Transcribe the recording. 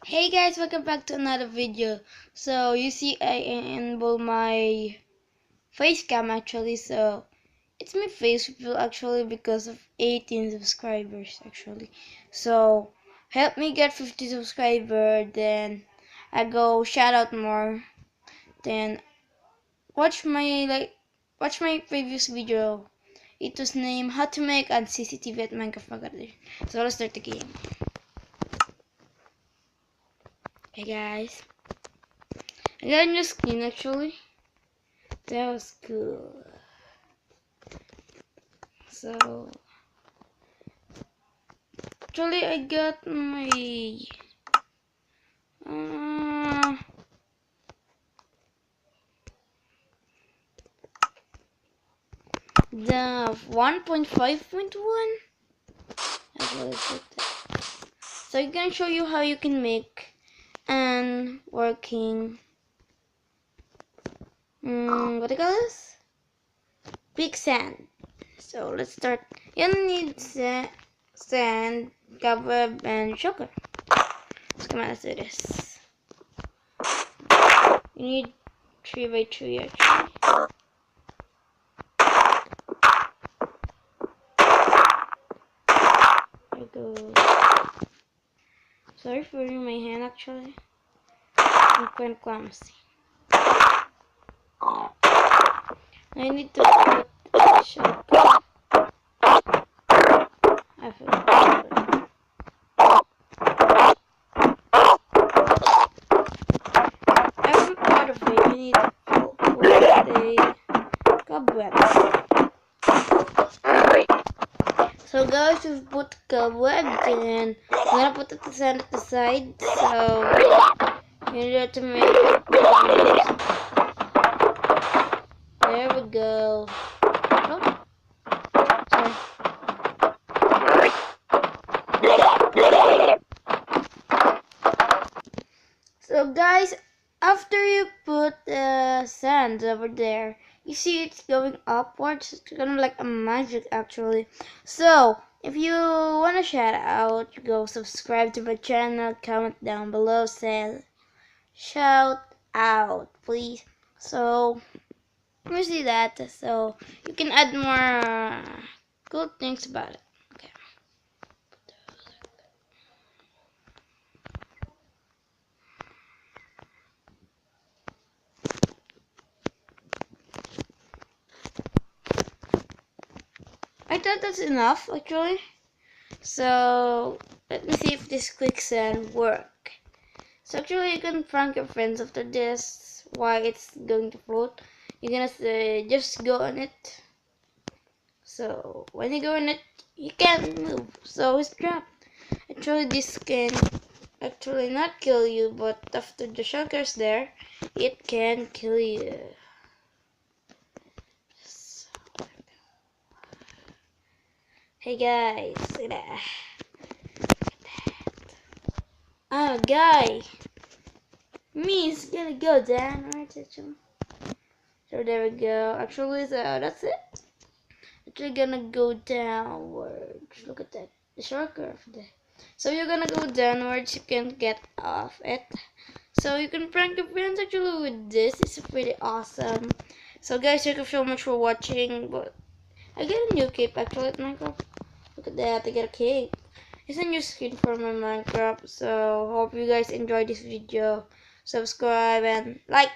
Hey guys, welcome back to another video. So you see I enable my face cam actually, so it's my face reveal actually because of 18 subscribers actually. So help me get 50 subscribers, then I go shout out more. Then watch my previous video. It was named how to make a CCTV at Minecraft Magazine. So let's start the game. Hey guys, I got a new skin actually. That was cool. So actually I got my the 1.5.1. So I'm gonna show you how you can make an working what do you call this? Quicksand. So let's start. You need sand, cobweb, and sugar. So come on, let's do this. You need 3x3 actually. There we go. Sorry for my hand actually. I'm quite clumsy. I need to put a sugar. I forgot. Every part of it you need to put a cobweb. So guys, we've put cobweb, and I'm gonna put the sand at the side. So you need to make it. There we go. Oh, sorry. So guys, after you put the sand over there, you see it's going upwards. It's kind of like a magic actually. So if you want to shout out, go subscribe to my channel, comment down below, say shout out please. So you see that, so you can add more cool things about it. Okay. I thought that's enough actually. So let me see if this quicksand work. So actually you can prank your friends after this why it's going to float. You're gonna say just go on it. So when you go on it, you can't move. So it's trapped. Actually this can actually not kill you, but after the shulker's there, it can kill you. So, hey guys, look at that. Oh, guy, me is gonna go down, right? So there we go. Actually, so that's it. Actually, gonna go downwards. Look at that, the short curve there. So you're gonna go downwards. You can get off it. So you can prank your friends actually with this. It's pretty awesome. So guys, thank you so much for watching. But I get a new cape actually at Minecraft. Look at that, I get a cape. It's a new skin for my Minecraft. So hope you guys enjoyed this video. Subscribe and like.